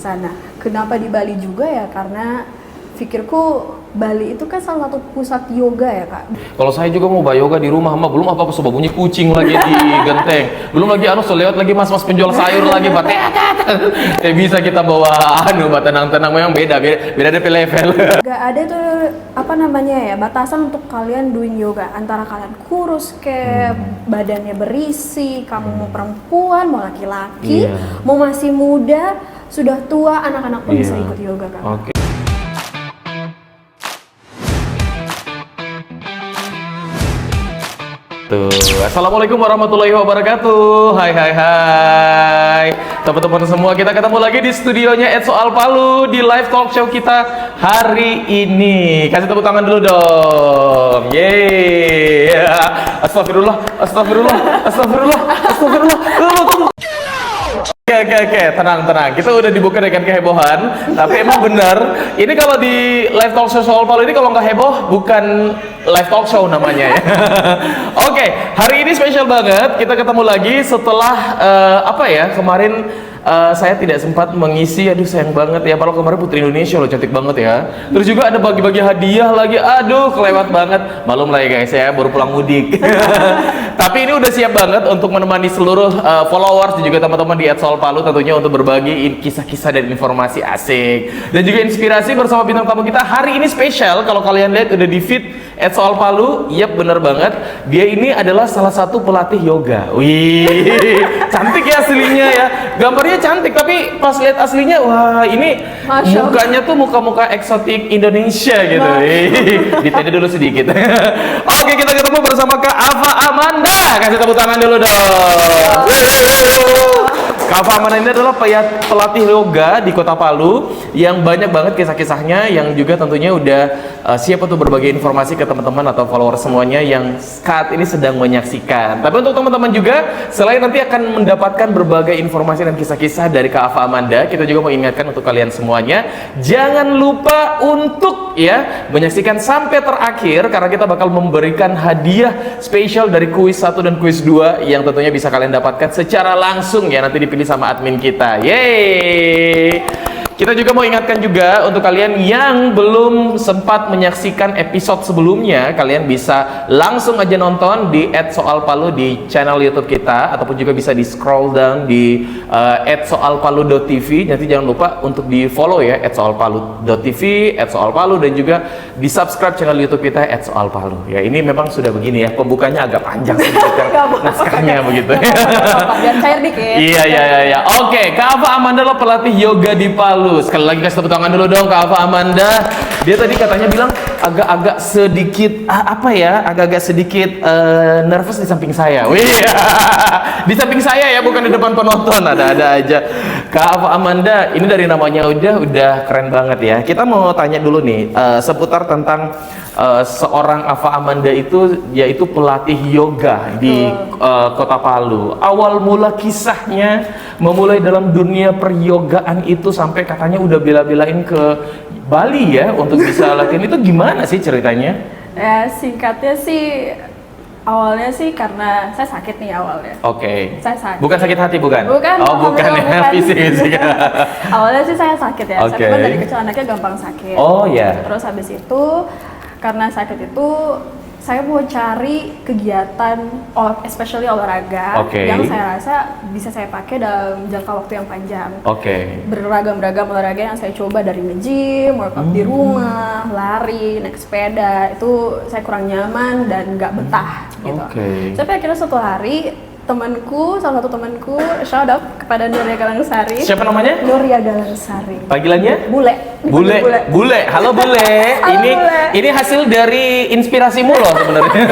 sana. Kenapa di Bali juga ya? Karena pikirku Bali itu kan salah satu pusat yoga ya Kak. Kalau saya juga mau yoga di rumah, mah belum apa-apa sebab bunyi kucing lagi di genteng. Belum lagi lewat lagi mas-mas penjual sayur lagi, Pak. Bisa kita bawa tenang-tenang, memang beda DP level. Gak ada tuh apa namanya ya, batasan untuk kalian doing yoga. Antara kalian kurus kayak badannya berisi, kamu mau perempuan, mau laki-laki, mau masih muda, sudah tua, anak-anak pun bisa ikut yoga Kak. Oke. Assalamualaikum warahmatullahi wabarakatuh. Hai teman-teman semua, kita ketemu lagi di studionya Ed Soal Palu di live talk show kita hari ini. Kasih tepuk tangan dulu dong. Yeay. Astagfirullah. Oke, tenang. Kita udah dibuka dengan kehebohan, tapi emang bener. Ini kalau di live talk show Soal Palu ini kalau nggak heboh, bukan live talk show namanya ya. Oke, hari ini spesial banget. Kita ketemu lagi setelah kemarin saya tidak sempat mengisi. Aduh sayang banget ya, padahal kemarin Putri Indonesia loh, cantik banget ya. Terus juga ada bagi-bagi hadiah lagi. Aduh kelewat banget. Malum lah ya guys ya, baru pulang mudik. Tapi ini udah siap banget untuk menemani seluruh followers dan juga teman-teman di @soal Palu tentunya untuk berbagi kisah-kisah dan informasi asik dan juga inspirasi bersama bintang tamu kita hari ini spesial. Kalau kalian lihat udah di feed @soal Palu, yep bener banget. Dia ini adalah salah satu pelatih yoga. Wih, cantik ya aslinya ya. Gambarnya cantik, tapi pas lihat aslinya, wah ini mukanya tuh muka-muka eksotik Indonesia gitu. Ditanya dulu sedikit. Oke, kita ketemu bersama Kak Ava Amanda. Kasih tepuk tangan dulu dong. Kak Ava Amanda ini adalah pelatih yoga di Kota Palu yang banyak banget kisah-kisahnya, yang juga tentunya udah siap untuk berbagi informasi ke teman-teman atau follower semuanya yang saat ini sedang menyaksikan. Tapi untuk teman-teman juga, selain nanti akan mendapatkan berbagai informasi dan kisah-kisah dari Kak Ava Amanda, kita juga mau ingatkan untuk kalian semuanya, jangan lupa untuk menyaksikan sampai terakhir, karena kita bakal memberikan hadiah spesial dari kuis 1 dan kuis 2 yang tentunya bisa kalian dapatkan secara langsung ya, nanti dipilih sama admin kita. Yeay! Kita juga mau ingatkan juga untuk kalian yang belum sempat menyaksikan episode sebelumnya, kalian bisa langsung aja nonton di @soalpalu di channel YouTube kita, ataupun juga bisa di scroll down di @soalpalu.tv. Nanti jangan lupa untuk di follow ya @soalpalu.tv, @soalpalu, dan juga di subscribe channel YouTube kita @soalpalu. Ya ini memang sudah begini ya, pembukanya agak panjang sedikit naskahnya begitu. Biar cair dikit. Iya. Oke, Kak Ava Amanda lo pelatih yoga di Palu. Sekali lagi kasih tepuk tangan dulu dong Kak Ava Amanda. Dia tadi katanya bilang agak-agak sedikit nervous di samping saya. Wih, di samping saya ya, bukan di depan penonton. Ada aja. Kak Ava Amanda, ini dari namanya udah keren banget ya. Kita mau tanya dulu nih seputar tentang seorang Ava Amanda itu, yaitu pelatih yoga di Kota Palu. Awal mula kisahnya memulai dalam dunia peryogaan itu sampai katanya udah bela-belain ke Bali ya untuk bisa latihan, itu gimana sih ceritanya? Ya singkatnya sih, awalnya sih karena saya sakit nih awalnya. Oke. Saya sakit. Bukan sakit hati bukan? Bukan. Oh bukan ya, fisik. Awalnya sih saya sakit ya. Okay. Saya dari kecil anaknya gampang sakit. Oh ya. Terus habis itu karena sakit itu saya mau cari kegiatan, especially olahraga yang saya rasa bisa saya pakai dalam jangka waktu yang panjang. Beragam-ragam olahraga yang saya coba, dari nge-gym, workout di rumah, lari, naik sepeda, itu saya kurang nyaman dan nggak betah gitu. Sampai akhirnya suatu hari salah satu temanku, shout out kepada Nuria Galangsari. Siapa namanya? Nuria Galangsari. Panggilannya? Bule. Halo Bule. Ini hasil dari inspirasimu loh sebenarnya.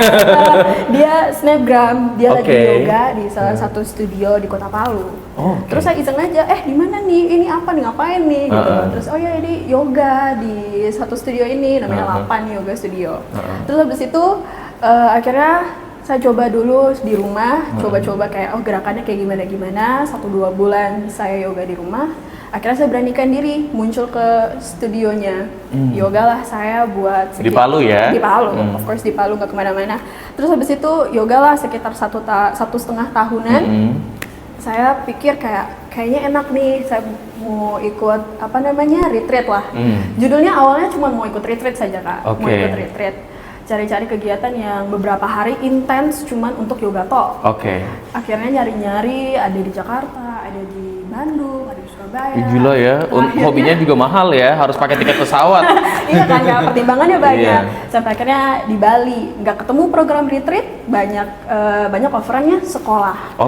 Dia snapgram, dia lagi yoga di salah satu studio di Kota Palu. Terus saya iseng aja, di mana nih? Ini apa nih? Ngapain nih? Gitu. Terus ini yoga di satu studio ini, namanya Lapan Yoga Studio. Terus habis itu akhirnya saya coba dulu di rumah, coba-coba kayak gerakannya kayak gimana, 1-2 bulan saya yoga di rumah. Akhirnya saya beranikan diri muncul ke studionya. Yoga lah saya buat di Palu ya? Di Palu, of course di Palu, nggak kemana-mana. Terus habis itu yoga lah sekitar 1,5 tahunan. saya pikir kayaknya enak nih, saya mau ikut retreat lah. Judulnya awalnya cuma mau ikut retreat saja Kak, mau ikut retreat, cari-cari kegiatan yang beberapa hari intens cuman untuk yoga talk. Akhirnya nyari-nyari, ada di Jakarta, ada di Bandung, ada di Surabaya. Gila ya, hobinya juga mahal ya, harus pakai tiket pesawat. Iya kan, pertimbangannya banyak. Sampai akhirnya di Bali, nggak ketemu program retreat, banyak offerannya sekolah.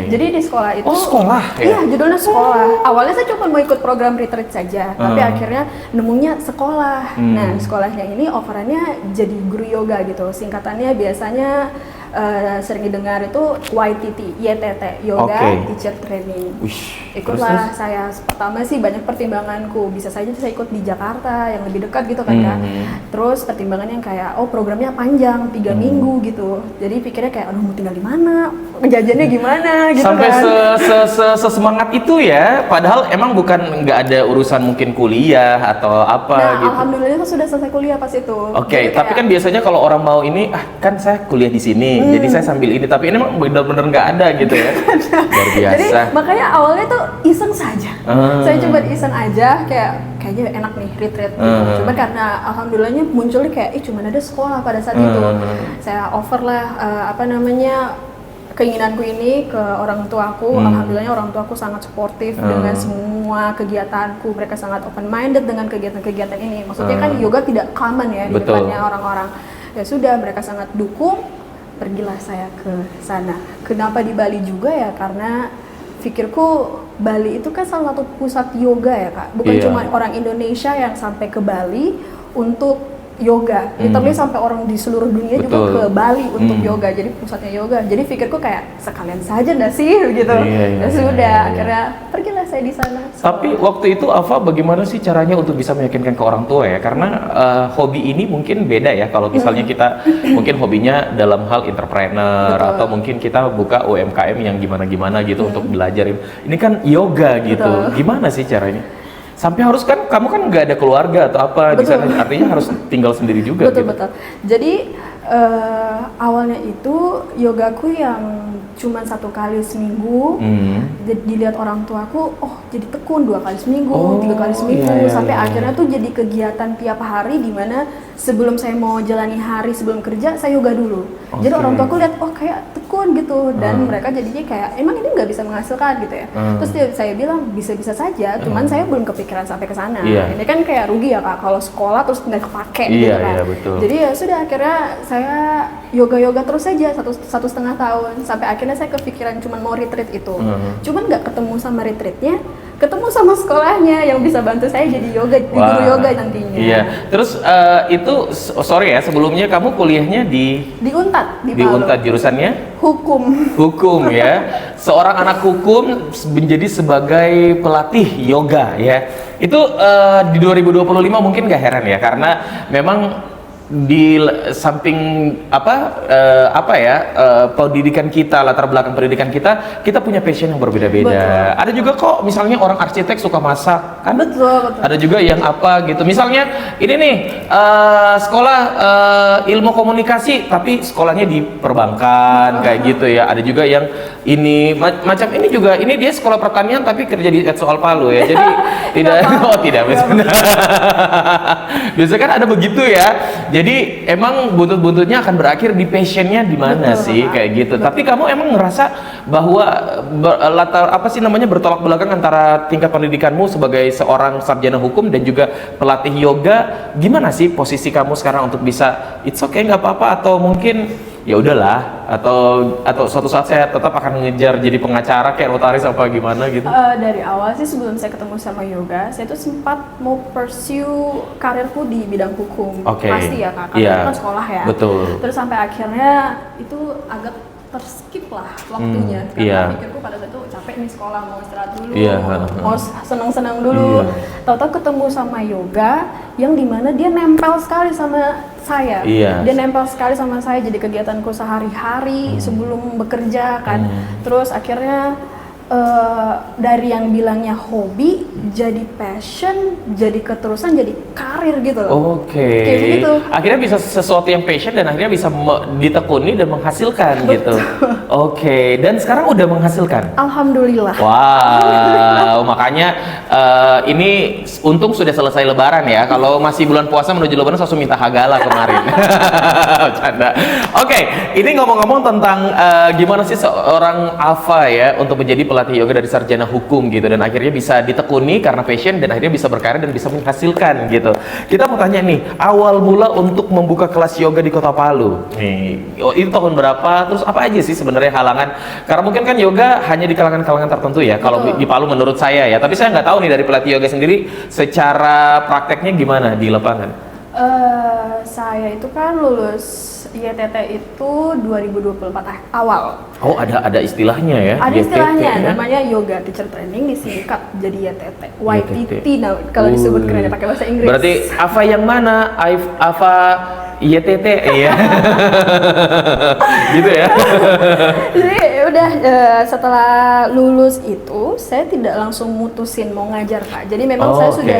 Jadi di sekolah itu, sekolah ya? Iya, judulnya sekolah. Awalnya saya cuma mau ikut program retreat saja, tapi akhirnya nemunya sekolah. Nah, sekolahnya ini offerannya jadi guru yoga gitu. Singkatannya biasanya sering didengar itu YTT, Yoga Teacher Training. Ikutlah saya. Pertama sih banyak pertimbanganku, bisa saja saya ikut di Jakarta yang lebih dekat gitu kan Kak. Terus pertimbangannya kayak programnya panjang 3 minggu gitu. Jadi pikirnya kayak mau tinggal di mana, jajannya gimana gitu. Sampai kan. sesemangat itu ya, padahal emang nggak ada urusan mungkin kuliah atau apa gitu. Alhamdulillah sudah selesai kuliah pas itu. Tapi kan biasanya kalau orang mau ini, kan saya kuliah di sini, jadi saya sambil ini, tapi ini emang benar-benar nggak ada gitu ya. Luar biasa. Jadi makanya awalnya tuh iseng saja. Saya coba iseng aja, kayaknya enak nih retreat gitu. Cuma karena alhamdulillahnya munculnya cuma ada sekolah pada saat itu. Saya offer lah keinginanku ini ke orang tuaku. Alhamdulillahnya orang tuaku sangat suportif dengan semua kegiatanku. Mereka sangat open minded dengan kegiatan-kegiatan ini. Maksudnya kan yoga tidak common ya di depannya orang-orang. Ya sudah, mereka sangat dukung. Pergilah saya ke sana. Kenapa di Bali juga ya? Karena pikirku Bali itu kan salah satu pusat yoga ya Kak. Bukan cuma orang Indonesia yang sampai ke Bali untuk yoga, literally sampai orang di seluruh dunia juga ke Bali untuk yoga, jadi pusatnya yoga. Jadi pikirku sekalian saja nggak sih gitu. Akhirnya pergilah saya di sana. Tapi waktu itu Alfa bagaimana sih caranya untuk bisa meyakinkan ke orang tua ya? Karena hobi ini mungkin beda ya, kalau misalnya kita mungkin hobinya dalam hal entrepreneur atau mungkin kita buka UMKM yang gimana-gimana gitu untuk belajar. Ini kan yoga gitu. Gimana sih caranya? Sampai harus kamu kan nggak ada keluarga atau apa di sana, artinya harus tinggal sendiri juga. Betul. Jadi awalnya itu yogaku yang cuma 1 kali seminggu, dilihat orang tuaku, jadi tekun 2 kali seminggu, 3 kali seminggu, sampai akhirnya tuh jadi kegiatan tiap hari, di mana sebelum saya mau jalani hari sebelum kerja saya yoga dulu. Jadi orang tuaku lihat kayak tekun gitu, dan mereka jadinya kayak emang ini nggak bisa menghasilkan gitu ya. Terus saya bilang bisa-bisa saja, cuman saya belum kepikiran sampai ke sana. Ini kan kayak rugi ya Kak kalau sekolah terus nggak kepake gitu kan. Jadi ya sudah, akhirnya saya yoga terus saja 1,5 tahun, sampai akhirnya saya kepikiran cuman mau retreat itu. Cuman nggak ketemu sama retreatnya, ketemu sama sekolahnya yang bisa bantu saya jadi guru yoga nantinya. Terus itu sorry ya, sebelumnya kamu kuliahnya di Unpad, di Unpad, jurusannya hukum ya. Seorang anak hukum menjadi sebagai pelatih yoga ya. Itu di 2025 mungkin gak heran ya, karena memang di samping pendidikan kita, latar belakang pendidikan kita punya passion yang berbeda-beda. Ada juga kok misalnya orang arsitek suka masak kan. Betul. Ada juga yang gitu misalnya ini nih sekolah ilmu komunikasi tapi sekolahnya di perbankan kayak gitu ya. Ada juga yang ini macam ini juga, ini dia sekolah pertanian tapi kerja di Soal Palu ya. Jadi tidak biasanya kan ada begitu ya. Jadi emang buntut-buntutnya akan berakhir di passionnya di mana sih kayak gitu. Tapi kamu emang ngerasa bahwa bertolak belakang antara tingkat pendidikanmu sebagai seorang sarjana hukum dan juga pelatih yoga, gimana sih posisi kamu sekarang untuk bisa it's okay nggak apa-apa, atau mungkin ya udahlah, atau suatu saat saya tetap akan mengejar jadi pengacara kayak notaris apa gimana gitu? Dari awal sih sebelum saya ketemu sama yoga, saya tuh sempat mau pursue karirku di bidang hukum. Pasti ya Kak, karena itu kan sekolah ya. Betul. Terus sampai akhirnya itu agak terskip lah waktunya, karena pikirku pada saat itu capek nih sekolah, mau istirahat dulu, mau senang-senang dulu. Tahu-tahu ketemu sama yoga yang dimana dia nempel sekali sama saya. Dia nempel sekali sama saya, jadi kegiatanku sehari-hari sebelum bekerja kan. Terus akhirnya dari yang bilangnya hobi jadi passion, jadi keterusan, jadi karir gitu loh. Kayak gitu. Akhirnya bisa sesuatu yang passion dan akhirnya bisa ditekuni dan menghasilkan. Betul. Gitu. Dan sekarang udah menghasilkan. Alhamdulillah. Wow, makanya ini untung sudah selesai Lebaran ya. Kalau masih bulan puasa menuju Lebaran langsung minta hagala kemarin. Canda. Ini ngomong-ngomong tentang gimana sih seorang Alfa ya untuk menjadi pelatih yoga dari sarjana hukum gitu, dan akhirnya bisa ditekuni karena passion dan akhirnya bisa berkarya dan bisa menghasilkan gitu. Kita mau tanya nih, awal mula untuk membuka kelas yoga di Kota Palu nih, itu tahun berapa? Terus apa aja sih sebenarnya halangan? Karena mungkin kan yoga hanya di kalangan-kalangan tertentu ya, kalau di Palu menurut saya ya, tapi saya nggak tahu nih dari pelatih yoga sendiri secara prakteknya gimana di lapangan. Saya itu kan lulus YTT itu 2024 awal. Oh, ada istilahnya ya? Ada istilahnya, namanya Yoga Teacher Training, disingkat jadi YTT. YTT, nah kalau disebut kerennya pakai bahasa Inggris. Berarti Ava yang mana? Ava YTT ya? Gitu ya? Jadi udah setelah lulus itu, saya tidak langsung mutusin mau ngajar Kak. Jadi memang saya sudah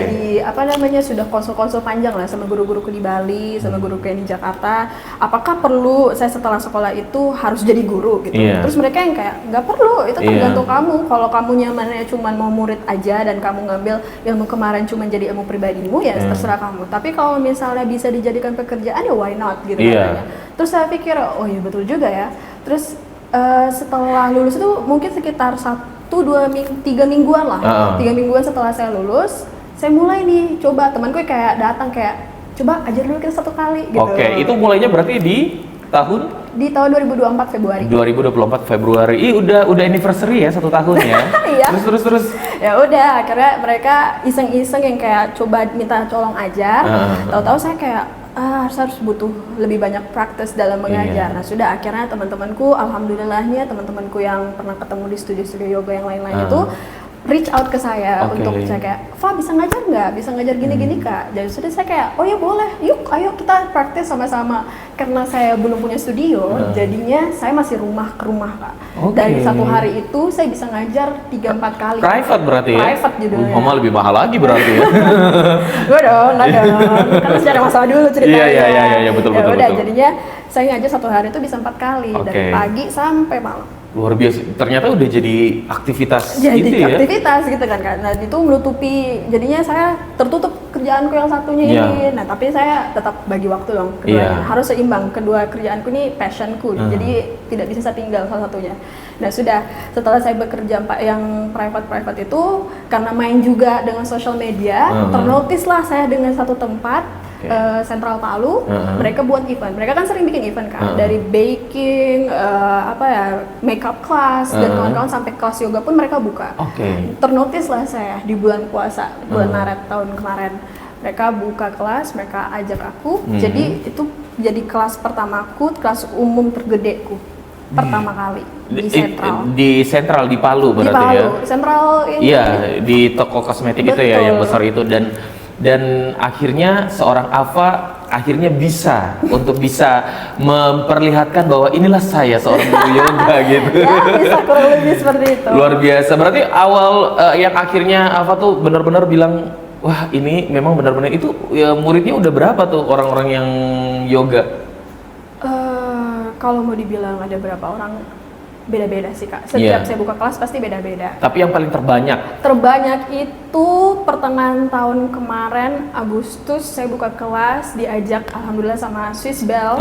sudah konsul-konsul panjang lah sama guru-guruku di Bali, sama guruku yang di Jakarta. Apakah perlu saya setelah sekolah itu harus jadi guru gitu? Terus mereka yang kayak nggak perlu, itu tergantung kamu. Kalau kamu nyamannya cuma mau murid aja dan kamu ngambil ilmu kemarin cuma jadi ilmu pribadimu ya terserah kamu. Tapi kalau misalnya bisa dijadikan pekerjaan ya why not gitu katanya. Terus saya pikir oh iya betul juga ya. Terus setelah lulus itu mungkin sekitar 1, 2, 3 mingguan lah. 3 mingguan setelah saya lulus, saya mulai nih coba, temanku kayak datang kayak coba ajar dulu kita 1 kali gitu. Itu mulainya berarti di tahun 2024 Februari. 2024 Februari. Udah anniversary ya 1 tahun ya. Iya. Terus. Ya udah, akhirnya mereka iseng-iseng yang kayak coba minta tolong ajar. Tahu-tahu saya kayak harus butuh lebih banyak praktis dalam mengajar. Nah sudah, akhirnya teman-temanku, alhamdulillahnya teman-temanku yang pernah ketemu di studio-studio yoga yang lain-lain itu reach out ke saya untuk saya kayak, Fa bisa ngajar nggak? Bisa ngajar gini-gini Kak? Jadi sudah saya kayak, oh ya boleh, yuk ayo kita praktis sama-sama. Karena saya belum punya studio, jadinya saya masih rumah ke rumah Kak. Dari 1 hari itu saya bisa ngajar 3-4 kali. Private berarti ya? Private judulnya. Mama lebih mahal lagi berarti ya? Gue dong, karena secara masalah dulu ceritanya. Iya, betul. Udah, jadinya saya ngajar 1 hari itu bisa 4 kali, dari pagi sampai malam. Luar biasa, ternyata udah jadi aktivitas aktivitas gitu kan. Nah itu menutupi, jadinya saya tertutup kerjaanku yang satunya ini. Nah tapi saya tetap bagi waktu dong keduanya. Harus seimbang, kedua kerjaanku ini passionku, jadi tidak bisa saya tinggal salah satunya. Nah sudah, setelah saya bekerja yang private itu, karena main juga dengan social media, ternotis lah saya dengan satu tempat Sentral Palu. Mereka buat event, mereka kan sering bikin event kan, dari baking, makeup class dan kawan-kawan sampai kelas yoga pun mereka buka. Ternotis lah saya di bulan puasa, bulan Maret tahun kemarin, mereka buka kelas, mereka ajak aku. Jadi itu jadi kelas pertamaku, kelas umum tergedeku pertama kali di Sentral. Di Sentral di Palu berarti di Palu. ya? Sentral ini. Iya, di toko kosmetik itu ya yang besar itu, dan akhirnya seorang Ava akhirnya bisa memperlihatkan bahwa inilah saya seorang guru yoga gitu. Ya, bisa kurang lebih seperti itu. Luar biasa. Berarti awal yang akhirnya Ava tuh benar-benar bilang, wah ini memang benar-benar itu ya, muridnya udah berapa tuh orang-orang yang yoga? Kalau mau dibilang ada berapa orang, beda-beda sih Kak. Setiap saya buka kelas pasti beda-beda. Tapi yang paling terbanyak? Terbanyak itu pertengahan tahun kemarin, Agustus, saya buka kelas, diajak alhamdulillah sama Swiss Bell.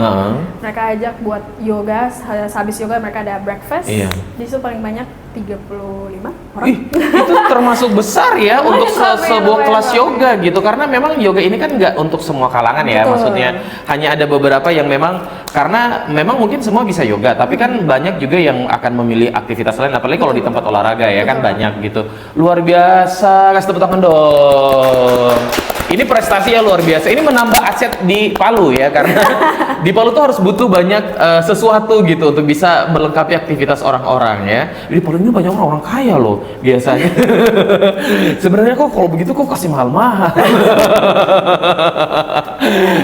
Mereka ajak buat yoga, habis yoga mereka ada breakfast. Di situ paling banyak 35 orang. Itu termasuk besar ya untuk sebuah kelas yoga gitu, karena memang yoga ini kan nggak untuk semua kalangan ya. Maksudnya hanya ada beberapa yang memang, karena memang mungkin semua bisa yoga, tapi kan banyak juga yang akan memilih aktivitas lain, apalagi kalau di tempat olahraga ya kan banyak gitu. Luar biasa, kasih tepuk tangan dong. Ini prestasi yang luar biasa. Ini menambah aset di Palu ya, karena di Palu tuh harus butuh banyak sesuatu gitu untuk bisa melengkapi aktivitas orang-orang ya. Di Palu ini banyak orang kaya loh biasanya. Sebenarnya kok kalau begitu kok kasih mahal-mahal.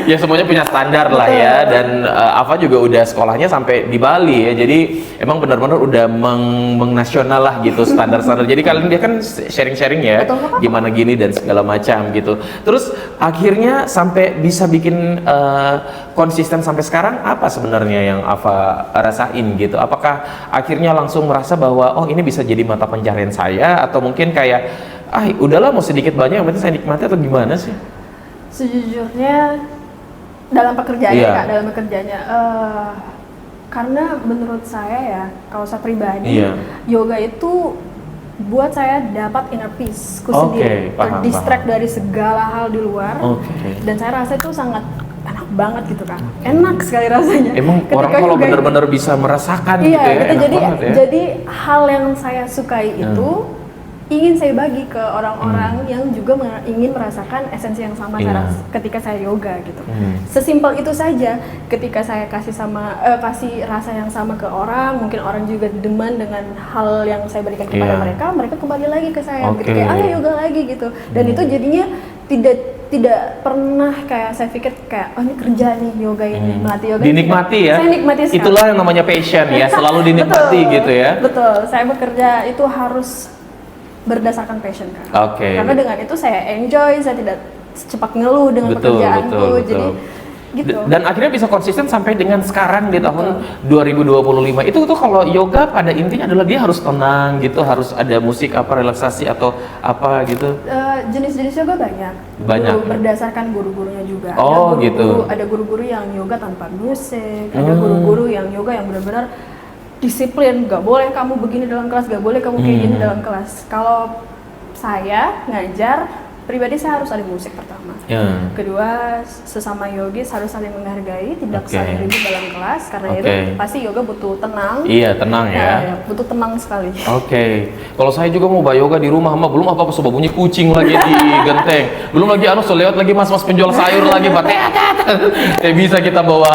Ya semuanya punya standar lah ya, dan Ava juga udah sekolahnya sampai di Bali ya. Jadi emang benar-benar udah mengnasional lah gitu standar-standar. Jadi kalian dia kan sharing-sharing ya, gimana gini dan segala macam gitu. Terus akhirnya sampai bisa bikin konsisten sampai sekarang, apa sebenarnya yang Ava rasain gitu? Apakah akhirnya langsung merasa bahwa oh ini bisa jadi mata pencarian saya, atau mungkin kayak udahlah mau sedikit banyak yang penting saya nikmati, atau gimana sih? Sejujurnya dalam pekerjaannya Kak, dalam pekerjaannya karena menurut saya ya, kalau saya pribadi yoga itu buat saya dapat inner peace-ku sendiri, terdistract dari segala hal di luar, dan saya rasa itu sangat enak banget gitu kan, enak sekali rasanya. Emang orang kalau benar-benar bisa merasakan gitu ya, enak banget ya. Jadi hal yang saya sukai itu ingin saya bagi ke orang-orang yang juga ingin merasakan esensi yang sama ketika saya yoga gitu. Sesimpel itu saja. Ketika saya kasih rasa yang sama ke orang, mungkin orang juga demen dengan hal yang saya berikan kepada mereka, mereka kembali lagi ke saya gitu, kayak ayo yoga lagi gitu. Dan itu jadinya tidak pernah kayak saya pikir kayak oh ini kerja nih yoga ini, melatih yoga dinikmati ya. Saya nikmati sekali. Itulah yang namanya passion ya, selalu dinikmati gitu ya. Betul, saya bekerja itu harus berdasarkan passion kan. Karena dengan itu saya enjoy, saya tidak cepat ngeluh dengan pekerjaanku. Jadi gitu. Dan akhirnya bisa konsisten sampai dengan sekarang di tahun 2025. Itu tuh kalau yoga pada intinya adalah dia harus tenang gitu, harus ada musik apa relaksasi atau apa gitu. Jenis-jenis yoga banyak. Berdasarkan guru-gurunya juga. Ada guru-guru yang yoga tanpa musik, ada guru-guru yang yoga yang benar-benar disiplin, gak boleh kamu begini dalam kelas, gak boleh kamu kayak gini dalam kelas. Kalau saya ngajar pribadi, saya harus ada musik pertama. Kedua, sesama yogis harus saling menghargai, tidak saling ribut dalam kelas, karena itu pasti yoga butuh tenang. Iya, tenang ya. Butuh tenang sekali. Kalau saya juga mau yoga di rumah, belum apa-apa sudah bunyi kucing lagi di genteng. Belum lagi lewat lagi mas-mas penjual sayur lagi, bisa kita bawa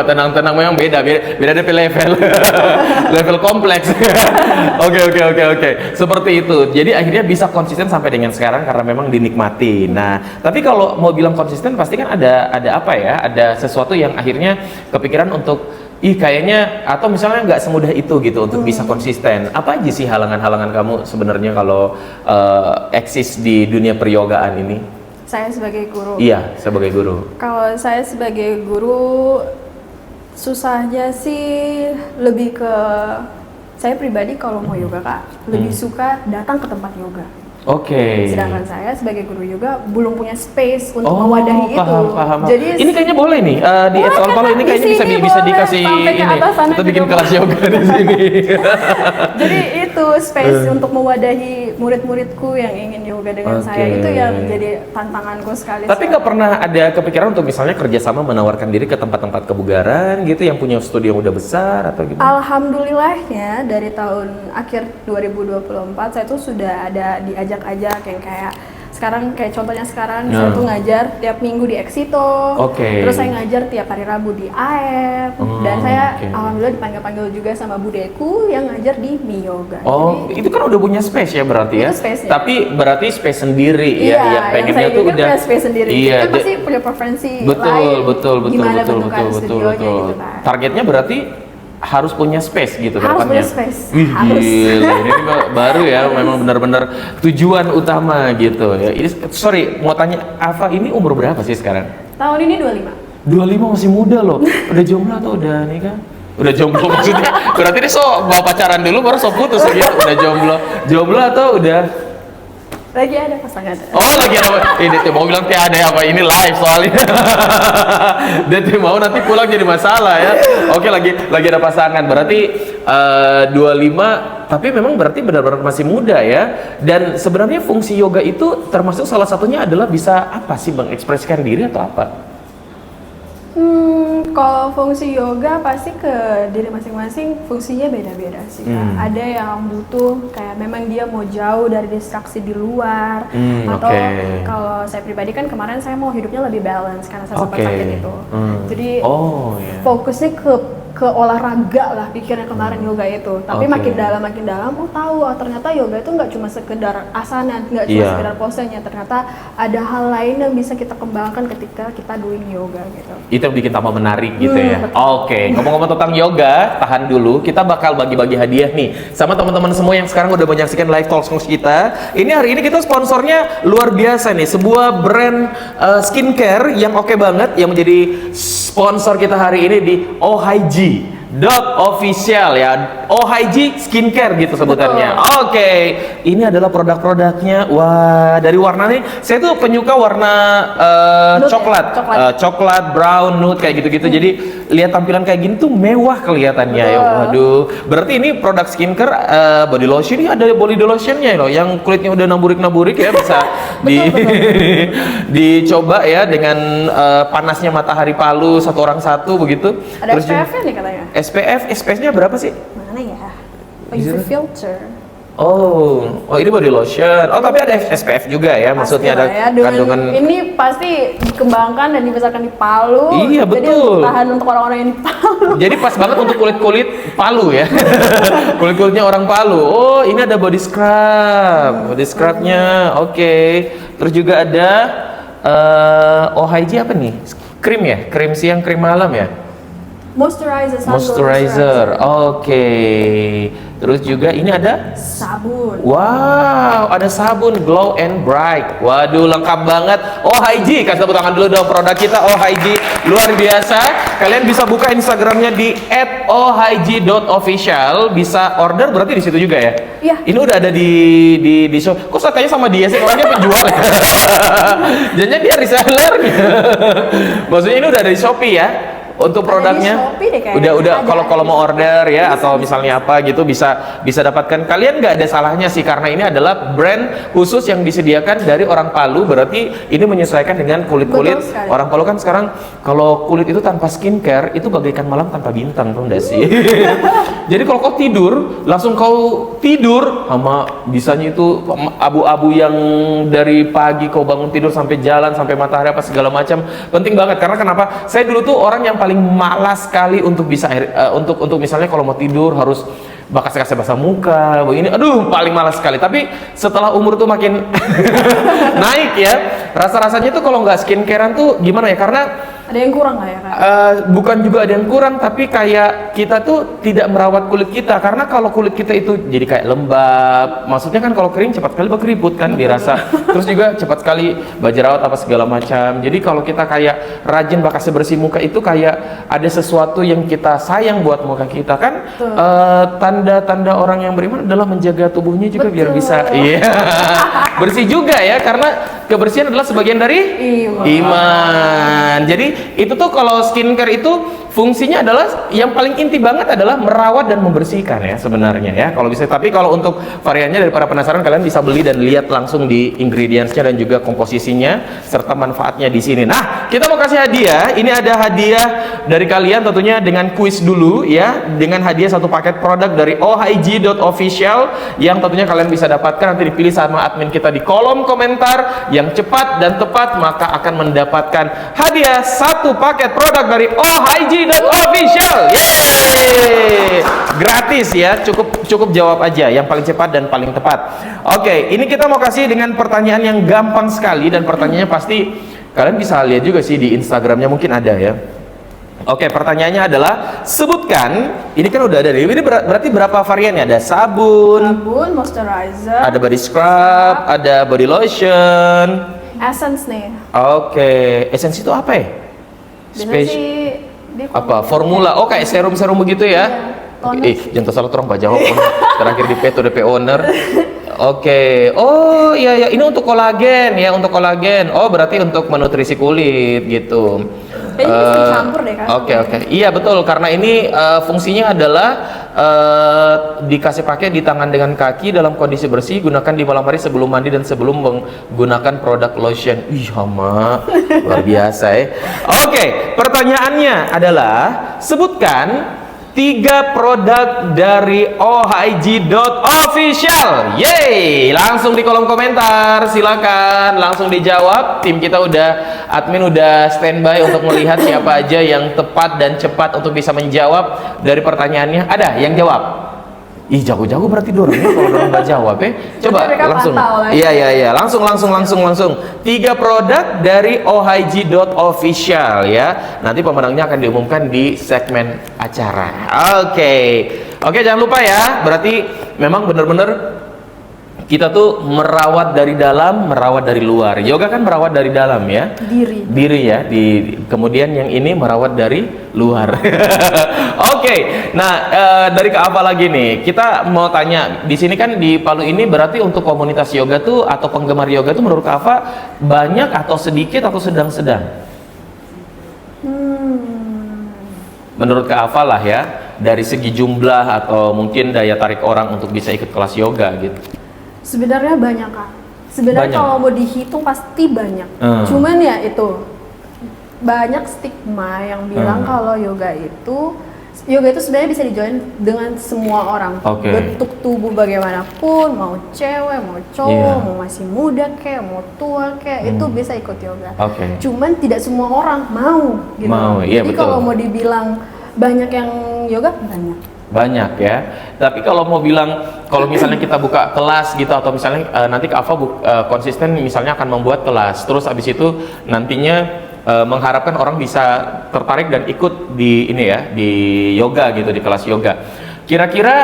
tenang-tenang, memang beda DP level. Level kompleks. Oke. Seperti itu. Jadi akhirnya bisa konsisten sampai dengan sekarang karena memang dinikmati. Nah, tapi kalau mau bilang konsisten pasti kan ada apa ya? Ada sesuatu yang akhirnya kepikiran untuk kayaknya, atau misalnya nggak semudah itu gitu untuk bisa konsisten. Apa aja sih halangan-halangan kamu sebenarnya kalau eksis di dunia peryogaan ini? Saya sebagai guru. Iya, sebagai guru. Kalau saya sebagai guru, susahnya sih lebih ke saya pribadi kalau mau yoga Kak, lebih suka datang ke tempat yoga. Sedangkan saya sebagai guru yoga belum punya space untuk mewadahi itu. Paham. Jadi ini kayaknya boleh nih di Soal Palu ini kayaknya bisa dikasih ini. Kita bikin kelas yoga di sini. Jadi itu space untuk mewadahi murid-muridku yang ingin yoga dengan saya, itu yang jadi tantanganku sekali. Tapi nggak pernah ada kepikiran untuk misalnya kerjasama menawarkan diri ke tempat-tempat kebugaran gitu yang punya studio yang udah besar atau gimana? Alhamdulillahnya dari tahun akhir 2024 saya tuh sudah ada diajak yang kayak sekarang, kayak contohnya sekarang saya tuh ngajar tiap minggu di Exito, terus saya ngajar tiap hari Rabu di AF, dan saya alhamdulillah dipanggil-panggil juga sama budeku yang ngajar di Mi Yoga. Jadi, itu kan udah punya space ya berarti ya? Tapi berarti space sendiri ya, yang pengennya tuh udah punya space sendiri. Kan pasti punya preferensi lain. Betul. Gitu kan. Targetnya berarti harus punya space gitu ke depannya. Harus punya space. Gila, ini baru ya, memang benar-benar tujuan utama gitu ya. Ini sorry, mau tanya, Ava ini umur berapa sih sekarang? Tahun ini 25. 25 masih muda loh. Udah jomblo atau udah nikah? Udah jomblo maksudnya. Berarti ini mau pacaran dulu baru putus gitu. Udah jomblo. Jomblo atau udah lagi ada pasangan? Lagi ada. Ini tuh mau bilang ada apa, ini live soalnya. Dia tuh mau nanti pulang jadi masalah ya. Lagi ada pasangan. Berarti 25, tapi memang berarti benar-benar masih muda ya. Dan sebenarnya fungsi yoga itu termasuk salah satunya adalah bisa apa sih, mengekspresikan diri atau apa? Kalau fungsi yoga pasti ke diri masing-masing fungsinya beda-beda sih Kak. Ada yang butuh kayak memang dia mau jauh dari distraksi di luar, atau kalau saya pribadi kan kemarin saya mau hidupnya lebih balance karena saya sempat sakit itu. Jadi fokusnya ke olahraga lah pikirnya kemarin yoga itu. Tapi makin dalam tahu ternyata yoga itu nggak cuma sekedar asana, nggak cuma sekedar posenya, ternyata ada hal lain yang bisa kita kembangkan ketika kita doing yoga gitu. Itu yang bikin tambah menarik gitu ya. Oke, ngomong-ngomong tentang yoga, tahan dulu, kita bakal bagi-bagi hadiah nih sama teman-teman semua yang sekarang udah menyaksikan live talk show kita. Ini hari ini kita sponsornya luar biasa nih, sebuah brand skincare yang oke banget yang menjadi sponsor kita hari ini di OHIG.official ya, OHIG skincare gitu sebutannya. Oke, ini adalah produk-produknya. Wah, dari warnanya, saya tuh penyuka warna coklat, brown, nude kayak gitu-gitu. Jadi lihat tampilan kayak gini tuh mewah kelihatannya ya. Waduh, berarti ini produk skincare body lotion. Ini ada body lotionnya loh, yang kulitnya udah naburik-naburik ya, bisa dicoba ya dengan panasnya matahari Palu, satu orang satu begitu. Ada SPF-nya nih katanya. SPF-nya berapa sih? Mana ya? UV filter. Oh, ini body lotion. Oh, tapi ada SPF juga ya, maksudnya ada ya, kandungan. Ini pasti dikembangkan dan dibesarkan di Palu. Iya, betul. Jadi tahan untuk orang-orang yang di Palu. Jadi pas banget untuk kulit-kulit Palu ya. Kulit-kulitnya orang Palu. Oh, ini ada body scrub. Body scrubnya, oke. Terus juga ada OHIG apa nih? Krim ya? Krim siang, krim malam ya? Moisturizer. Oke. Terus juga ini ada sabun. Wow, ada sabun Glow and Bright. Waduh, lengkap banget. OHIG, kasih tepuk tangan dulu dong produk kita OHIG. Luar biasa. Kalian bisa buka Instagramnya di @ohig.official. Bisa order berarti di situ juga ya? Iya. Ini udah ada di shop. Kok katanya sama dia sih? Orangnya penjual ya? Jadinya dia reseller. Maksudnya ini udah ada di Shopee ya? Untuk produknya udah kalau mau order ya atau misalnya apa gitu bisa dapatkan. Kalian nggak ada salahnya sih karena ini adalah brand khusus yang disediakan dari orang Palu, berarti ini menyesuaikan dengan kulit orang Palu kan sekarang kalau kulit itu tanpa skincare itu bagaikan malam tanpa bintang, tuh enggak sih? Jadi kalau kau tidur langsung kau tidur sama bisanya itu abu-abu yang dari pagi kau bangun tidur sampai jalan sampai matahari apa segala macam, penting banget. Karena kenapa? Saya dulu tuh orang yang paling malas sekali untuk bisa untuk misalnya kalau mau tidur harus kasih basah muka begini, aduh paling malas sekali. Tapi setelah umur tuh makin naik ya, rasa-rasanya tuh kalau nggak skincarean tuh gimana ya, karena ada yang kurang nggak ya Kak? Bukan juga ada yang kurang, tapi kayak kita tuh tidak merawat kulit kita. Karena kalau kulit kita itu jadi kayak lembab, maksudnya kan kalau kering cepat sekali berkeriput kan dirasa. Terus juga cepat sekali jerawat apa segala macam. Jadi kalau kita kayak rajin bakal bersih muka itu kayak ada sesuatu yang kita sayang buat muka kita kan. Tanda-tanda orang yang beriman adalah menjaga tubuhnya juga biar bisa bersih juga ya, karena kebersihan adalah sebagian dari iman. Jadi itu tuh kalau skincare itu fungsinya adalah yang paling inti banget adalah merawat dan membersihkan ya sebenarnya ya kalau bisa. Tapi kalau untuk variannya daripada penasaran, kalian bisa beli dan lihat langsung di ingredientsnya dan juga komposisinya serta manfaatnya di sini. Nah, kita mau kasih hadiah. Ini ada hadiah dari kalian tentunya dengan kuis dulu ya, dengan hadiah satu paket produk dari ohig.official yang tentunya kalian bisa dapatkan nanti dipilih sama admin kita di kolom komentar. Yang cepat dan tepat maka akan mendapatkan hadiah satu paket produk dari ohig.official. Yeay! Gratis ya, cukup jawab aja yang paling cepat dan paling tepat. Oke, ini kita mau kasih dengan pertanyaan yang gampang sekali dan pertanyaannya pasti kalian bisa lihat juga sih di Instagramnya, mungkin ada ya. Oke, pertanyaannya adalah sebutkan, ini kan udah ada nih, ini berarti berapa variannya? Ada sabun, moisturizer, ada body scrub, ada body lotion, essence nih. Oke, essence itu apa ya? Apa? Formula? Oh, kayak serum-serum begitu ya? Oke, jangan salah terang Pak jawab. Terakhir di PET DP owner. Oke, oh iya ini untuk kolagen ya, untuk kolagen. Oh berarti untuk menutrisi kulit gitu. Kayaknya bisa dicampur deh kan. Oke. Iya betul, karena ini fungsinya adalah dikasih pakai di tangan dengan kaki dalam kondisi bersih, gunakan di malam hari sebelum mandi dan sebelum menggunakan produk lotion. Ih, hama, luar biasa ya. Oke, pertanyaannya adalah sebutkan 3 produk dari ohig.official. Yeay, langsung di kolom komentar, silakan langsung dijawab. Tim kita admin udah standby untuk melihat siapa aja yang tepat dan cepat untuk bisa menjawab dari pertanyaannya. Ada yang jawab? Ih, jago-jago berarti dorongnya kalau dorong nggak jawab ya. Coba langsung. Iya. Langsung. 3 produk dari ohig.official ya. Nanti pemenangnya akan diumumkan di segmen acara. Oke, jangan lupa ya. Berarti memang benar-benar kita tuh merawat dari dalam, merawat dari luar. Yoga kan merawat dari dalam ya. Diri ya. Kemudian yang ini merawat dari luar. Oke. Nah, dari Kak Ava lagi nih. Kita mau tanya, di sini kan di Palu ini berarti untuk komunitas yoga tuh atau penggemar yoga tuh menurut Kak Ava banyak atau sedikit atau sedang-sedang? Menurut Kak Ava lah ya, dari segi jumlah atau mungkin daya tarik orang untuk bisa ikut kelas yoga gitu. Sebenarnya banyak Kak. Sebenarnya kalau mau dihitung pasti banyak. Cuman ya itu banyak stigma yang bilang kalau yoga itu sebenarnya bisa dijoin dengan semua orang. Bentuk tubuh bagaimanapun, mau cewek, mau cowok, mau masih muda kayak, mau tua kayak, itu bisa ikut yoga. Cuman tidak semua orang mau gitu. Jadi kalau mau dibilang banyak yang yoga, banyak ya. Tapi kalau mau bilang, kalau misalnya kita buka kelas gitu, atau misalnya nanti Kak Ava konsisten misalnya akan membuat kelas, terus abis itu nantinya mengharapkan orang bisa tertarik dan ikut di ini ya, di yoga gitu, di kelas yoga. Kira-kira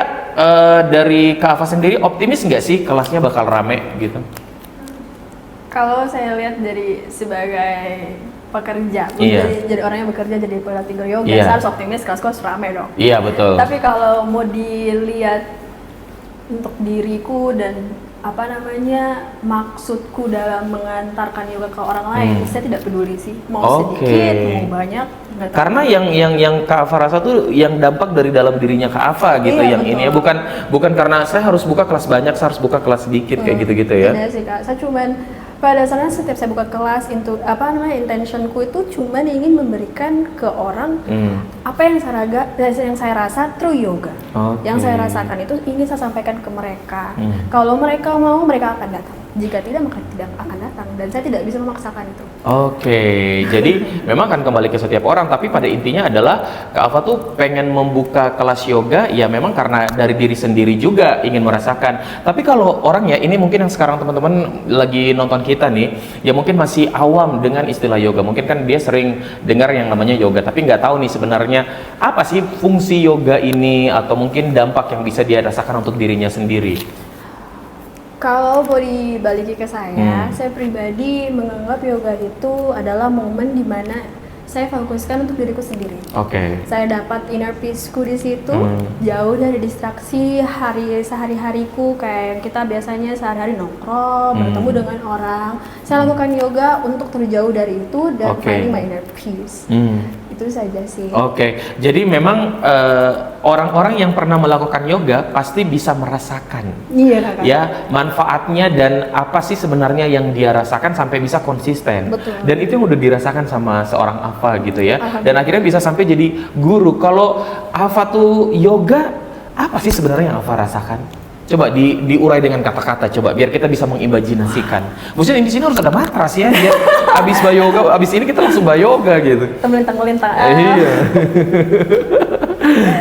dari Kak Ava sendiri optimis nggak sih kelasnya bakal rame gitu? Kalau saya lihat dari sebagai pekerja, jadi orang yang bekerja jadi pelatih yoga, saya harus optimis kelas rame dong. Iya betul. Tapi kalau mau dilihat untuk diriku dan maksudku dalam mengantarkan yoga ke orang lain, saya tidak peduli sih mau sedikit mau banyak. Karena yang Kak Ava rasa tuh yang dampak dari dalam dirinya Kak Ava gitu, yang betul. Ini ya bukan karena saya harus buka kelas banyak, saya harus buka kelas sedikit kayak gitu ya. Tidak sih Kak, saya cuman pada dasarnya setiap saya buka kelas intentionku itu cuman ingin memberikan ke orang apa yang saya rasa true yoga. Yang saya rasakan itu ingin saya sampaikan ke mereka. Kalau mereka mau, mereka akan datang. Jika tidak, maka tidak akan datang, dan saya tidak bisa memaksakan itu. Jadi memang akan kembali ke setiap orang, tapi pada intinya adalah Kak Ava tuh pengen membuka kelas yoga ya memang karena dari diri sendiri juga ingin merasakan. Tapi kalau orang ya, ini mungkin yang sekarang teman-teman lagi nonton kita nih, ya mungkin masih awam dengan istilah yoga. Mungkin kan dia sering dengar yang namanya yoga, tapi nggak tahu nih sebenarnya apa sih fungsi yoga ini, atau mungkin dampak yang bisa dia rasakan untuk dirinya sendiri. Kalau mau dibalikin ke saya pribadi menganggap yoga itu adalah momen dimana saya fokuskan untuk diriku sendiri. Saya dapat inner peace-ku di situ, jauh dari distraksi sehari-hariku kayak kita biasanya sehari-hari nongkrong, bertemu dengan orang. Saya lakukan yoga untuk terjauh dari itu dan finding my inner peace. Itu saja sih. Jadi memang orang-orang yang pernah melakukan yoga pasti bisa merasakan ya manfaatnya dan apa sih sebenarnya yang dia rasakan sampai bisa konsisten. Dan itu yang udah dirasakan sama seorang Ava gitu ya, dan akhirnya bisa sampai jadi guru. Kalau Ava tuh yoga, apa sih sebenarnya yang Ava rasakan? Coba diurai dengan kata-kata, coba biar kita bisa mengimajinasikan. Maksudnya di sini harus ada matras ya, biar abis yoga, abis ini kita langsung yoga gitu. Melintang-melintang. Iya.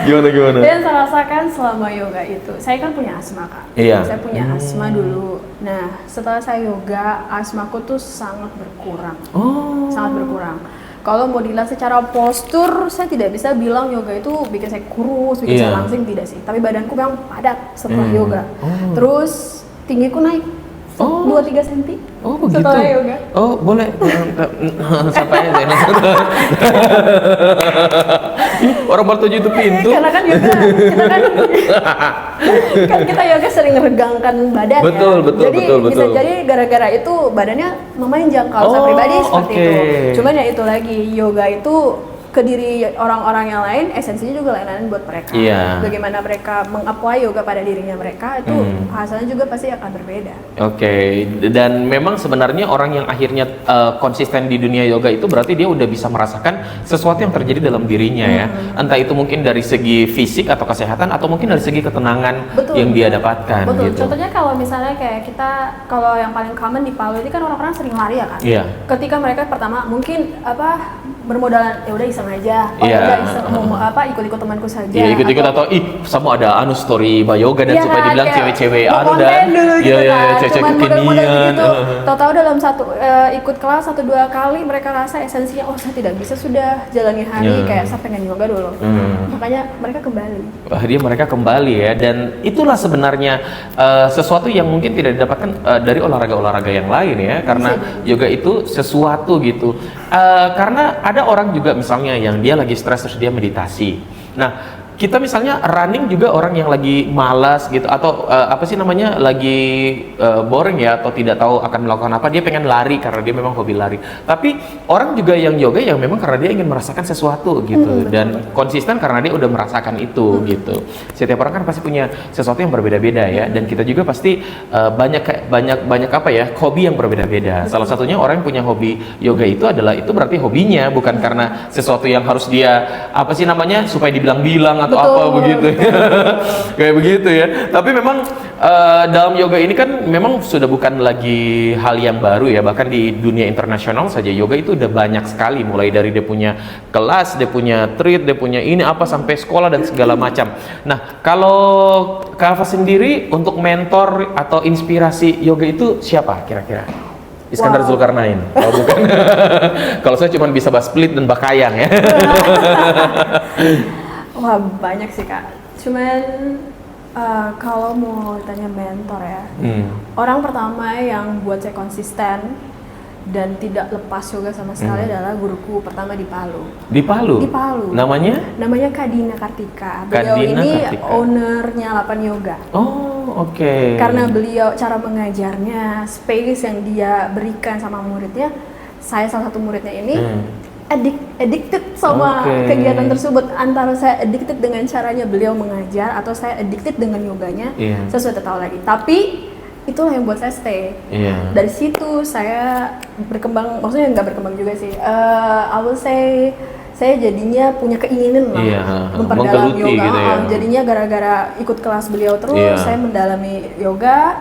Gimana? Dan saya rasakan selama yoga itu, saya kan punya asma Kak. Saya punya asma dulu. Nah, setelah saya yoga, asmaku tuh sangat berkurang. Sangat berkurang. Kalau mau dilihat secara postur, saya tidak bisa bilang yoga itu bikin saya kurus, bikin saya langsing, tidak sih. Tapi badanku memang padat setelah yoga. Terus tinggiku naik 2-3 cm setelah yoga. Boleh. Sampai aja. Orang baru tuju itu pintu. Karena kan yoga, kita kan kita yoga sering meregangkan badan Betul, ya. betul, Jadi betul, bisa betul. jadi gara-gara itu badannya memanjang kalau saya pribadi seperti oke. itu. Cuman ya itu lagi, yoga itu ke diri orang-orang yang lain, esensinya juga lain-lain buat mereka. Iya. Bagaimana mereka meng-apply yoga pada dirinya mereka, itu hasilnya juga pasti akan berbeda. Oke, dan memang sebenarnya orang yang akhirnya konsisten di dunia yoga itu berarti dia udah bisa merasakan sesuatu yang terjadi dalam dirinya ya. Entah itu mungkin dari segi fisik atau kesehatan atau mungkin dari segi ketenangan yang dia dapatkan. Betul. Gitu. Contohnya kalau misalnya kayak kita, kalau yang paling common di Palu ini kan orang-orang sering lari ya kan. Iya. Ketika mereka pertama mungkin bermodalan ya udah iseng aja, Iya. udah iseng mau ikut-ikut temanku saja. Iya, ikut-ikut atau sama ada story yoga dan Iya, supaya dibilang kayak cewek-cewek mau konten dan dulu gitu iya, kan. cewek-cewek Cuman model-model kekinian. gitu. Tahu-tahu dalam ikut kelas 1-2 kali mereka rasa esensinya saya tidak bisa sudah jalani hari kayak saya pengen yoga dulu. Makanya mereka kembali. Wah, mereka kembali ya, dan itulah sebenarnya sesuatu yang mungkin tidak didapatkan dari olahraga-olahraga yang lain ya, karena yoga itu sesuatu gitu. Karena ada orang juga misalnya yang dia lagi stres terus dia meditasi. Nah, kita misalnya running juga orang yang lagi malas gitu atau lagi boring ya atau tidak tahu akan melakukan apa, dia pengen lari karena dia memang hobi lari. Tapi orang juga yang yoga yang memang karena dia ingin merasakan sesuatu gitu dan konsisten karena dia udah merasakan itu gitu. Setiap orang kan pasti punya sesuatu yang berbeda-beda ya, dan kita juga pasti banyak hobi yang berbeda-beda. Salah satunya orang yang punya hobi yoga itu berarti hobinya bukan karena sesuatu yang harus dia supaya dibilang-bilang atau apa begitu. Kayak begitu ya. Tapi memang dalam yoga ini kan memang sudah bukan lagi hal yang baru ya, bahkan di dunia internasional saja yoga itu udah banyak sekali, mulai dari dia punya kelas, dia punya treat, dia punya ini sampai sekolah dan segala macam. Nah, kalau Kak Alfa sendiri untuk mentor atau inspirasi yoga itu siapa kira-kira? Iskandar Zulkarnain? Oh bukan. Kalau saya cuma bisa bahas split dan bakayang ya. Wah, banyak sih Kak. Cuman kalau mau tanya mentor ya, orang pertama yang buat saya konsisten dan tidak lepas yoga sama sekali adalah guruku pertama di Palu. Di Palu? Di Palu. Namanya? Namanya Kak Dina Kartika. Beliau Dina ini Kartika. ownernya Lapan Yoga. Oh, oke. Karena beliau cara mengajarnya, space yang dia berikan sama muridnya, saya salah satu muridnya ini addicted sama kegiatan tersebut. Antara saya addicted dengan caranya beliau mengajar atau saya addicted dengan yoganya, saya sudah tahu lagi. Tapi itulah yang buat saya stay. Dari situ saya berkembang, maksudnya nggak berkembang juga sih. I will say saya jadinya punya keinginan lah memperdalam yoga. Gitu ya. Jadinya gara-gara ikut kelas beliau terus, saya mendalami yoga.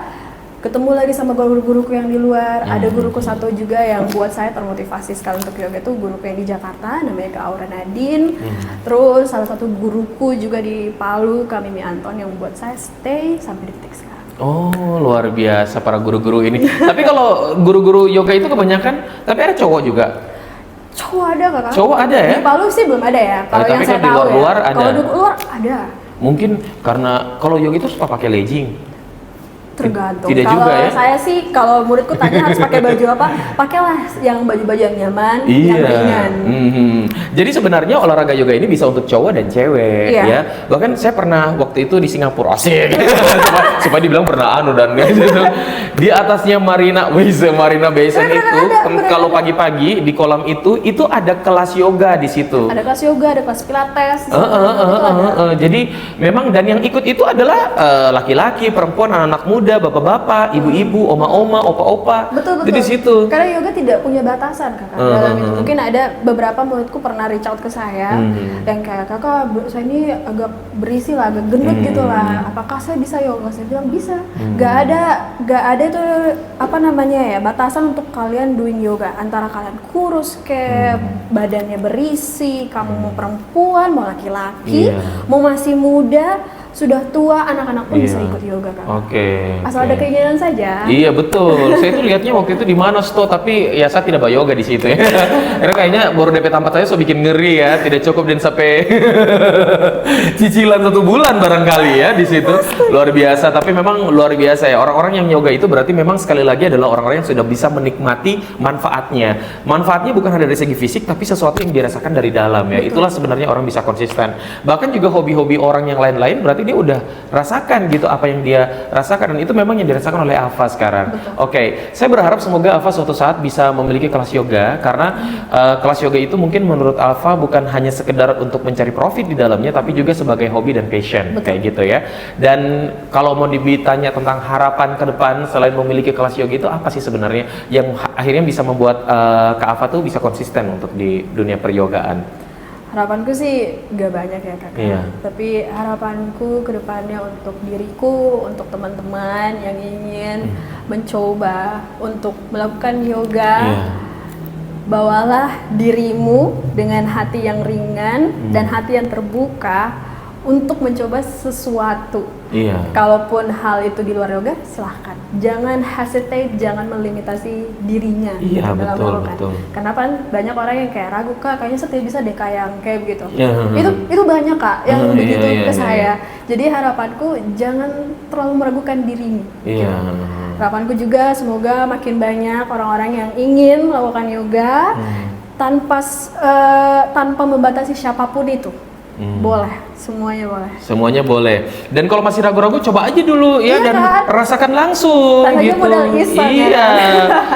Ketemu lagi sama guru-guruku yang di luar. Ada guruku satu juga yang buat saya termotivasi sekali untuk yoga, itu guruku yang di Jakarta, namanya Kak Aura Nadine. Terus salah satu guruku juga di Palu, Kak Mimi Anton, yang buat saya stay sampai detik sekarang. Oh, luar biasa para guru-guru ini. Tapi kalau guru-guru yoga itu kebanyakan, tapi ada cowok juga? Cowok ada Kakak? Cowok ada ya? Di Palu sih belum ada ya, kalau yang saya di tahu luar ya. ada? Kalau di luar ada. Mungkin karena kalau yoga itu suka pakai legging. Tergantung. Tidak kalau juga ya? saya sih, kalau muridku tanya harus pakai baju apa, pakailah yang baju-baju yang nyaman, yang ringan. Jadi sebenarnya olahraga yoga ini bisa untuk cowok dan cewek ya. Bahkan saya pernah waktu itu di Singapura, asik. supaya dibilang pernah dan gitu. Di atasnya Marina Basin itu, kalau pagi-pagi di kolam itu ada kelas yoga di situ. Ada kelas yoga, ada kelas pilates. Jadi memang, dan yang ikut itu adalah laki-laki, perempuan, anak-anak muda, bapak-bapak, ibu-ibu, oma-oma, opa-opa. Betul. Di situ. Karena yoga tidak punya batasan, Kakak. Dalam itu mungkin ada beberapa muridku pernah reach out ke saya yang kayak, "Kakak, saya ini agak berisi lah, agak gendut gitu lah. Apakah saya bisa yoga?" Saya bilang bisa. Gak ada itu batasan untuk kalian doing yoga. Antara kalian kurus kayak badannya berisi, kamu mau perempuan, mau laki-laki, mau masih muda, sudah tua, anak-anak pun bisa ikut yoga kan. Asal ada keinginan saja. Iya betul. Saya tuh lihatnya waktu itu di mana Sto, tapi ya saya tidak yoga di situ ya. Karena kayaknya baru DP tempat saya so bikin ngeri ya, tidak cukup dan sampai cicilan 1 bulan barangkali ya di situ. Luar biasa, tapi memang luar biasa ya. Orang-orang yang yoga itu berarti memang sekali lagi adalah orang-orang yang sudah bisa menikmati manfaatnya. Manfaatnya bukan hanya dari segi fisik, tapi sesuatu yang dirasakan dari dalam ya. Itulah sebenarnya orang bisa konsisten. Bahkan juga hobi-hobi orang yang lain-lain berarti dia udah rasakan gitu apa yang dia rasakan, dan itu memang yang dirasakan oleh Alfa sekarang. Oke, saya berharap semoga Alfa suatu saat bisa memiliki kelas yoga, karena kelas yoga itu mungkin menurut Alfa bukan hanya sekedar untuk mencari profit di dalamnya, tapi juga sebagai hobi dan passion. Kayak gitu ya. Dan kalau mau ditanya tentang harapan ke depan selain memiliki kelas yoga, itu apa sih sebenarnya yang akhirnya bisa membuat Kak Alfa tuh bisa konsisten untuk di dunia peryogaan? Harapanku sih gak banyak ya kakak, tapi harapanku ke depannya untuk diriku, untuk teman-teman yang ingin mencoba untuk melakukan yoga, bawalah dirimu dengan hati yang ringan dan hati yang terbuka untuk mencoba sesuatu. Kalaupun hal itu di luar yoga, silahkan. Jangan hesitate, jangan melimitasi dirinya dalam melakukan. Karena kan banyak orang yang kayak ragu, Kak, kayaknya saya bisa deh kayak yang kayak begitu. Itu banyak Kak yang begitu ke saya. Jadi harapanku jangan terlalu meragukan dirimu. Harapanku juga semoga makin banyak orang-orang yang ingin melakukan yoga tanpa membatasi siapapun itu. Boleh, semuanya boleh. Semuanya boleh. Dan kalau masih ragu-ragu, coba aja dulu ya, dan rasakan langsung gitu. Modal iseng,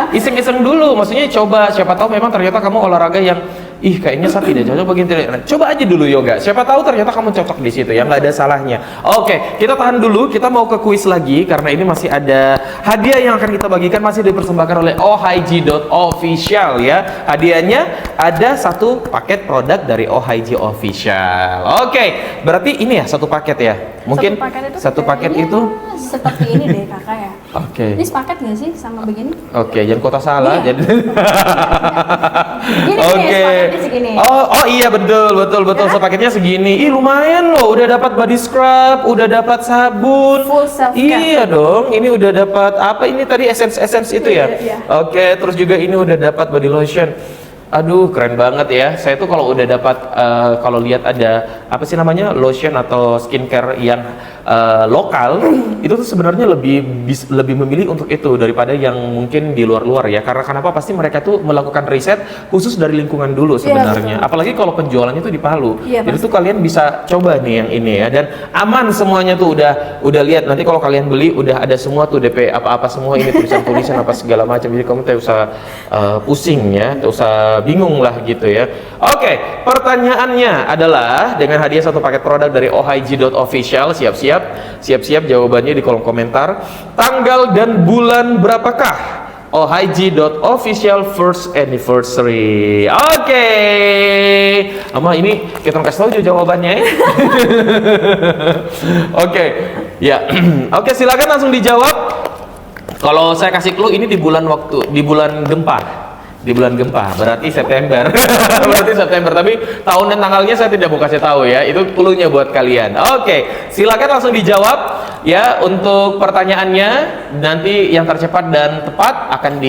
iseng-iseng dulu. Maksudnya coba, siapa tahu memang ternyata kamu olahraga yang kayaknya saya tidak cocok begini. Coba aja dulu yoga. Siapa tahu ternyata kamu cocok di situ, ya nggak ada salahnya. Oke, kita tahan dulu. Kita mau ke kuis lagi karena ini masih ada hadiah yang akan kita bagikan, masih dipersembahkan oleh ohig.official ya. Hadiahnya ada 1 paket produk dari ohig official. Oke, berarti ini ya 1 paket ya. Mungkin 1 paket itu seperti ini deh kakak ya. Ini sepaket nggak sih sama begini? Jangan kota salah. Jadi segini. Oh iya betul. Sepaketnya segini. Lumayan loh, udah dapat body scrub, udah dapat sabun. Full self care. Iya dong, ini udah dapat apa ini tadi, essence itu ya. Oke, terus juga ini udah dapat body lotion. Aduh, keren banget ya. Saya tuh kalau udah dapat kalau lihat ada apa sih namanya, lotion atau skincare yang lokal, itu tuh sebenarnya lebih memilih untuk itu daripada yang mungkin di luar-luar ya. Karena kenapa? Pasti mereka tuh melakukan riset khusus dari lingkungan dulu sebenarnya. Apalagi kalau penjualannya tuh di Palu. Jadi tuh kalian bisa coba nih yang ini ya, dan aman semuanya tuh, udah lihat. Nanti kalau kalian beli udah ada semua tuh DP apa-apa semua, ini tulisan-tulisan apa segala macam. Jadi kamu tidak usah pusing ya, tidak usah bingung lah gitu ya. Oke, pertanyaannya adalah dengan hadiah 1 paket produk dari ohig.official. Siap-siap jawabannya di kolom komentar. Tanggal dan bulan berapakah ohig.official first anniversary? Oke. Ama ini kita kasih tahu juga jawabannya ya. Oke. Ya. Oke, silakan langsung dijawab. Kalau saya kasih clue, ini di bulan gempa. Di bulan gempa, berarti September. Berarti September, tapi tahun dan tanggalnya saya tidak mau kasih tahu ya. Itu clue-nya buat kalian. Oke, silakan langsung dijawab ya. Untuk pertanyaannya nanti yang tercepat dan tepat akan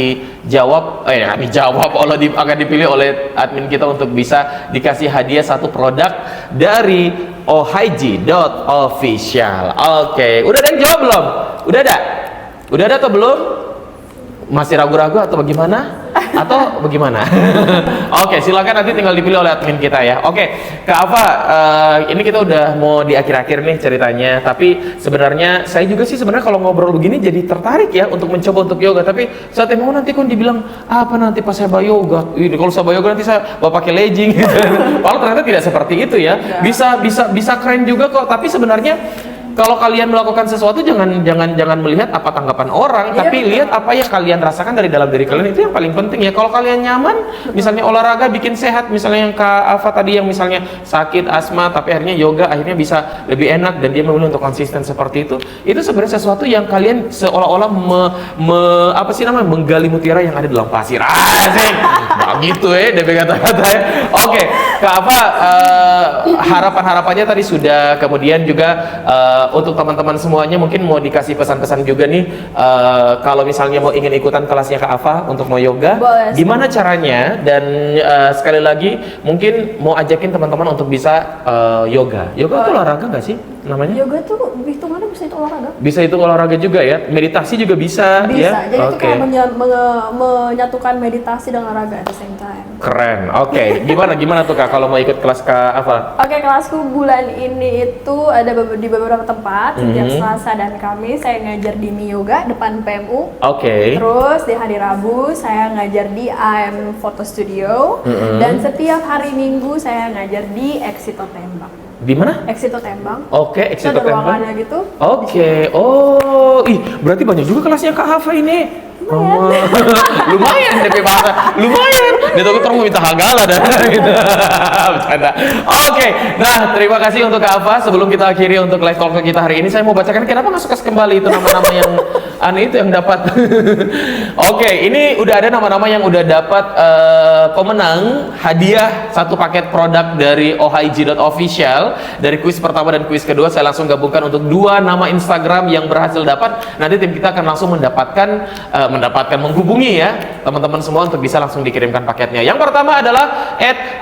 akan dipilih oleh admin kita untuk bisa dikasih hadiah 1 produk dari ohig.official. Oke, udah ada yang jawab belum? Udah ada atau belum? Masih ragu-ragu atau bagaimana? Atau bagaimana? Oke, silakan nanti tinggal dipilih oleh admin kita ya. Oke, Kak Alfa, ini kita udah mau di akhir-akhir nih ceritanya. Tapi sebenarnya saya juga sih sebenarnya kalau ngobrol begini jadi tertarik ya untuk mencoba untuk yoga. Tapi saat mau nanti kan dibilang apa nanti pas saya yoga? Kalau saya yoga nanti saya pakai legging. Kalau ternyata tidak seperti itu ya. Bisa keren juga kok. Tapi sebenarnya kalau kalian melakukan sesuatu jangan melihat apa tanggapan orang, tapi lihat apa yang kalian rasakan dari dalam diri kalian. Itu yang paling penting ya. Kalau kalian nyaman, misalnya olahraga bikin sehat, misalnya yang Kak Alfa tadi yang misalnya sakit asma tapi akhirnya yoga akhirnya bisa lebih enak dan dia memilih untuk konsisten seperti itu sebenarnya sesuatu yang kalian seolah-olah menggali mutiara yang ada dalam pasir. Asik. Begitu ya DP kata-kata ya. Oke, Kak Alfa, harapan-harapannya tadi sudah, kemudian juga untuk teman-teman semuanya mungkin mau dikasih pesan-pesan juga nih, kalau misalnya mau ingin ikutan kelasnya Kak Ava untuk mau yoga, boleh. gimana caranya? Dan sekali lagi mungkin mau ajakin teman-teman untuk bisa yoga. Yoga itu olahraga nggak sih namanya? Yoga tuh hitungannya bisa itu olahraga. Bisa itu olahraga juga ya. Meditasi juga bisa. Bisa. Ya? Jadi itu kayak menyatukan meditasi dan olahraga at the same time. Keren. Oke. Gimana tuh Kak kalau mau ikut kelas Kak Ava? Oke, kelasku bulan ini itu ada di beberapa tempat. Setiap Selasa dan Kamis saya ngajar di Mi Yoga depan PMU. Oke. Terus di hari Rabu saya ngajar di AM Photo Studio. Dan setiap hari Minggu saya ngajar di Exito Tembang. Di mana? Exito Tembang. Oke, Exito Ada Tembang. ruangannya gitu. Oke. Oh, berarti banyak juga kelasnya Kak Ava ini. Lumayan DP bahasa, lumayan. Dia tuh terus minta hagala dan gitu. Bercanda. Oke, nah terima kasih untuk Kak Ava. Sebelum kita akhiri untuk live talk kita hari ini, saya mau bacakan kenapa nggak suka kembali itu nama-nama yang aneh itu yang dapat. Oke, ini udah ada nama-nama yang udah dapat pemenang hadiah satu paket produk dari ohig.official. Dari kuis pertama dan kuis kedua saya langsung gabungkan untuk 2 nama Instagram yang berhasil dapat. Nanti tim kita akan langsung mendapatkan menghubungi ya teman-teman semua untuk bisa langsung dikirimkan paketnya. Yang pertama adalah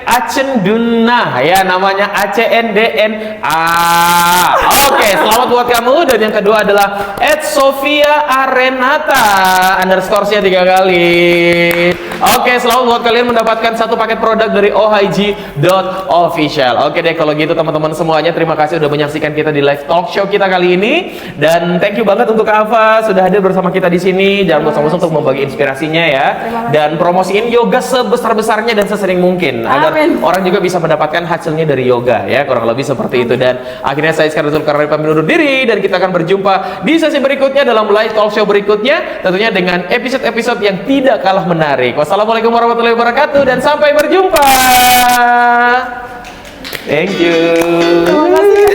@acenduna ya, namanya ACNDNA. Oke, selamat buat kamu. Dan yang kedua adalah @Sofia_Arenata _nya 3 kali. Oke, selamat buat kalian mendapatkan satu paket produk dari ohig.official. Oke deh kalau gitu teman-teman semuanya, terima kasih udah menyaksikan kita di live talk show kita kali ini. Dan thank you banget untuk Kak Ava sudah hadir bersama kita di sini. Jangan bosan-bosan untuk membagi inspirasinya ya. Dan promosiin yoga sebesar-besarnya dan sesering mungkin agar orang juga bisa mendapatkan hasilnya dari yoga ya, kurang lebih seperti itu. Dan akhirnya saya sekarang pamit undur diri dan kita akan berjumpa di sesi berikutnya dalam live talk show berikutnya, tentunya dengan episode-episode yang tidak kalah menarik. Wassalamualaikum warahmatullahi wabarakatuh dan sampai berjumpa. Thank you. Terima kasih.